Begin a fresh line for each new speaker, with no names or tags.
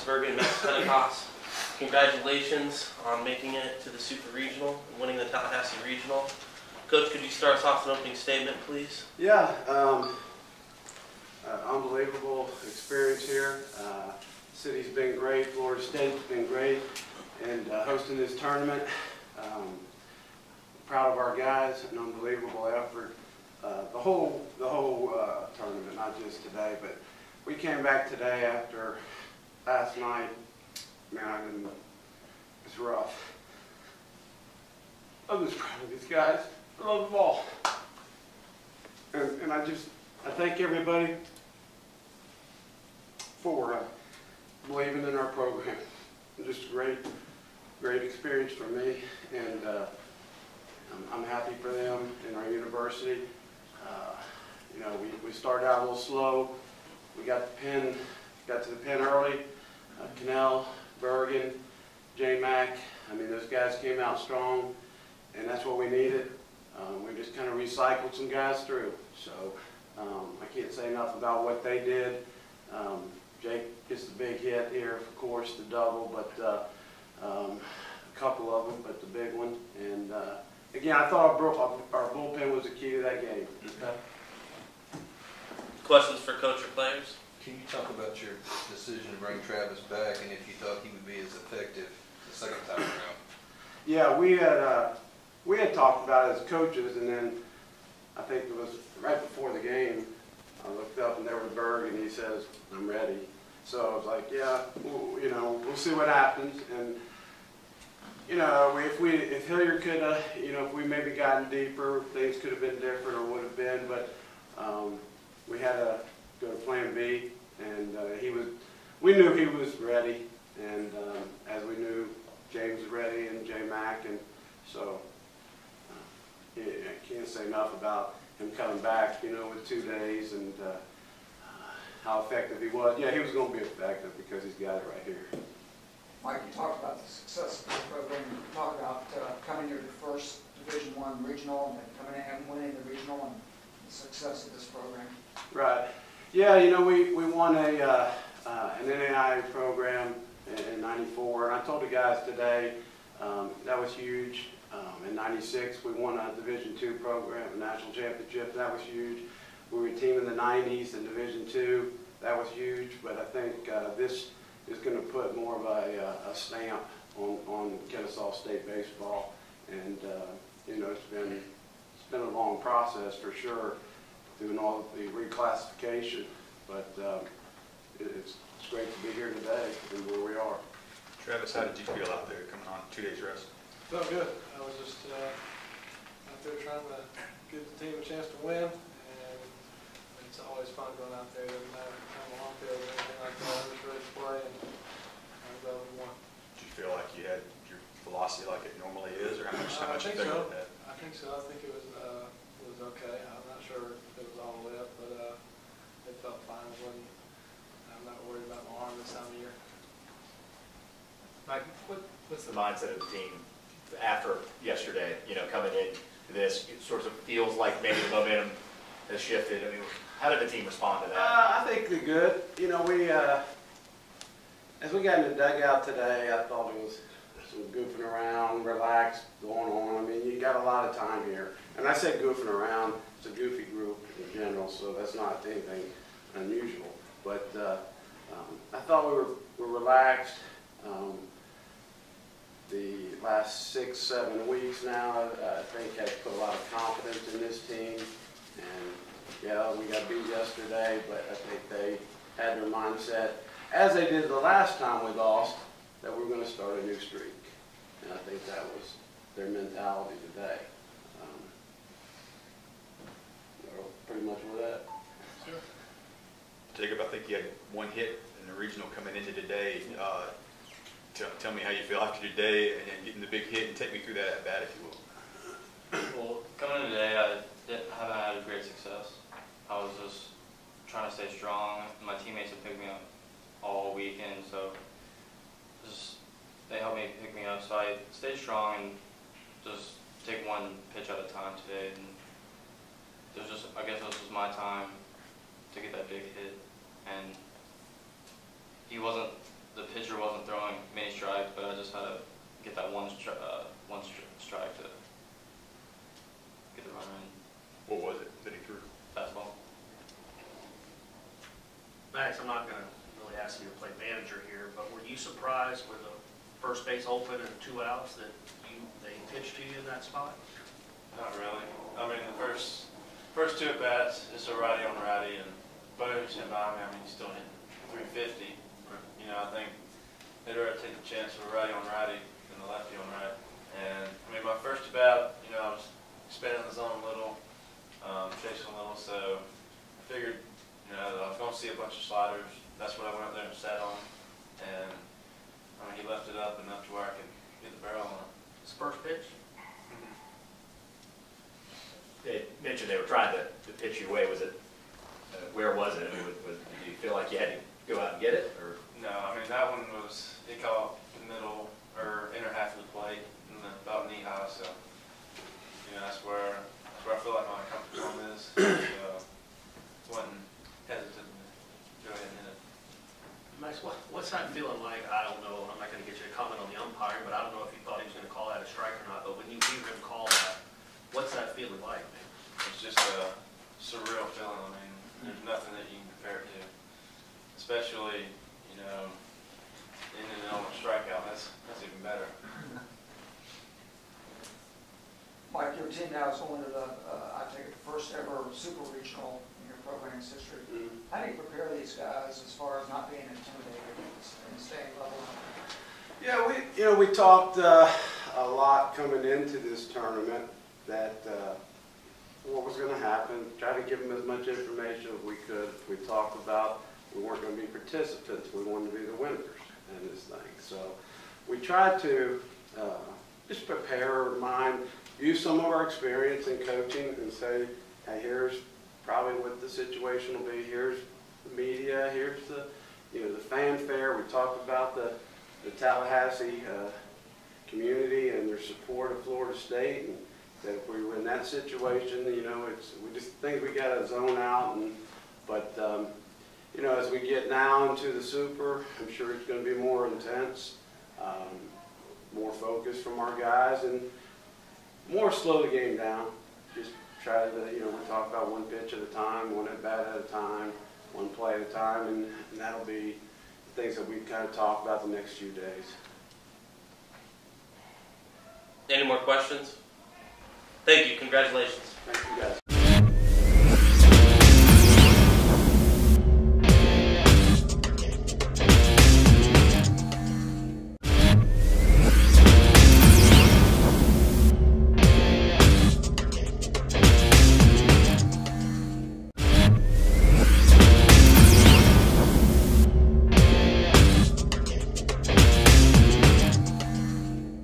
Bergen, Max Pentecost. Congratulations on making it to the Super Regional and winning the Tallahassee Regional. Coach, could you start us off with an opening statement, please?
Yeah, unbelievable experience here. City's been great, Florida State's been great, and hosting this tournament. Proud of our guys, an unbelievable effort. The whole tournament, not just today, but we came back today after last night. Man, it's rough. I'm just proud of these guys. I love them all. And I thank everybody for believing in our program. Just a great experience for me, and I'm happy for them and our university. You know, we started out a little slow. We got to the pin early. Kennesaw, Bergen, J-Mac. I mean, those guys came out strong, and that's what we needed. We just kind of recycled some guys through. So I can't say enough about what they did. Jake gets the big hit here, of course, the double, but a couple of them, but the big one. And again, I thought our bullpen was the key to that game. Okay.
Questions for coach or players?
Can you talk about your decision to bring Travis back, and if you thought he would be as effective the second time around?
Yeah, we had talked about it as coaches, and then I think it was right before the game. I looked up and there was Berg, and he says, "I'm ready." So I was like, "Yeah, you know, we'll see what happens." And you know, if Hilliard could, you know, if we maybe gotten deeper, things could have been different or would have been. But we had to go to Plan B, and we knew he was ready, and as we knew, James was ready and J-Mac, and so I can't say enough about him coming back, you know, with 2 days and how effective he was. Yeah, he was going to be effective because he's got it right here.
Mike, you talked about the success of this program. You talked about coming here to first Division I regional and then coming in and winning the regional and the success of this program.
Right. Yeah, you know, we won an NAIA program in '94, and I told the guys today that was huge. In '96, we won a Division II program, a national championship. That was huge. We were a team in the '90s in Division II. That was huge. But I think this is going to put more of a stamp on Kennesaw State baseball. And you know, it's been a long process for sure, doing all of the reclassification. But it's great to be here today and where we are.
Travis, how did you feel out there coming on 2 days rest?
Felt good. I was just out there trying to give the team a chance to win, and it's always fun going out there. It doesn't matter if it's on the long field or anything like that. I'm just ready to play, and I'm glad we won.
Did you feel like you had your velocity like it normally is, or how much
I think so.
with that?
I think so. I think it was okay. I'm not sure if it was all the way up, but it felt fine. I'm not worried about my arm this time of year.
Mike, what's the mindset of the team after yesterday? You know, coming into this, it sort of feels like maybe the momentum has shifted. I mean, how did the team respond to that?
I think they're good. You know, as we got in the dugout today, I thought it was some goofing around, relaxed, going on. I mean, you got a lot of time here. And I say goofing around, it's a goofy group in general, so that's not anything unusual. But I thought we were relaxed. The last 6-7 weeks now, I think has put a lot of confidence in this team. And yeah, we got beat yesterday, but I think they had their mindset, as they did the last time we lost, that we were going to start a new streak. And I think that was their mentality today. Pretty much with that.
Sure.
Jacob, I think you had one hit in the regional coming into today. Tell me how you feel after today and getting the big hit, and take me through that at bat, if you will.
Well, coming in today, I haven't had a great success. I was just trying to stay strong. My teammates have picked me up all weekend, so they helped me pick me up. So I stayed strong and just take one pitch at a time today. And I guess this was my time to get that big hit, and he wasn't the pitcher wasn't throwing many strikes, but I just had to get that one strike to get the run in.
What was it that he threw?
Fastball.
Max, I'm not going to really ask you to play manager here, but were you surprised with the first base open and 2 outs that they pitched to you in that spot?
Not really. I mean, the first 2 at bats, it's a righty on righty, and boom, he's hit by me. I mean, he's still hitting 350. You know, I think they'd rather take the chance of a righty on righty than a lefty on right. And I mean, my first at bat, you know, I was expanding the zone a little, chasing a little, so I figured, you know, I was going to see a bunch of sliders. That's what I went up there and sat on. And I mean, he left it up enough to where I could get the barrel on it.
His first pitch?
They mentioned they were trying to pitch you away. Was it, where was it? I mean, did you feel like you had to go out and get it? Or?
No, I mean, that one was, it caught the middle or inner half of the plate and about knee high, so, you know, that's where I feel like my comfort zone is. So, wasn't hesitant to go ahead and hit it.
Max, what's that feeling like? I don't know. I'm not going to get you to comment on the umpire, but I don't know if you thought he was going to call that a strike or not. But when you hear him call that, what's that feeling like, man?
It's just a surreal feeling. I mean, there's nothing that you can compare it to. Especially, you know, ending it on a strikeout. That's even better.
Mike, your team now is going to the, I take it, the first ever super regional in your program's history. How do you prepare these guys as far as not being intimidated and staying level?
Yeah, we talked a lot coming into this tournament that what was going to happen. Try to give them as much information as we could. We talked about we weren't going to be participants. We wanted to be the winners in this thing. So we tried to just prepare our mind, use some of our experience in coaching and say, hey, here's probably what the situation will be. Here's the media. Here's the, the fanfare. We talked about the Tallahassee community and their support of Florida State, and that if we were in that situation, we just think we got to zone out. But as we get now into the Super, I'm sure it's going to be more intense, more focus from our guys, and more slow the game down. Just try to, we talk about one pitch at a time, one at bat at a time, one play at a time, and that'll be the things that we kind of talk about the next few days.
Any more questions? Thank you. Congratulations.
Thank you, guys.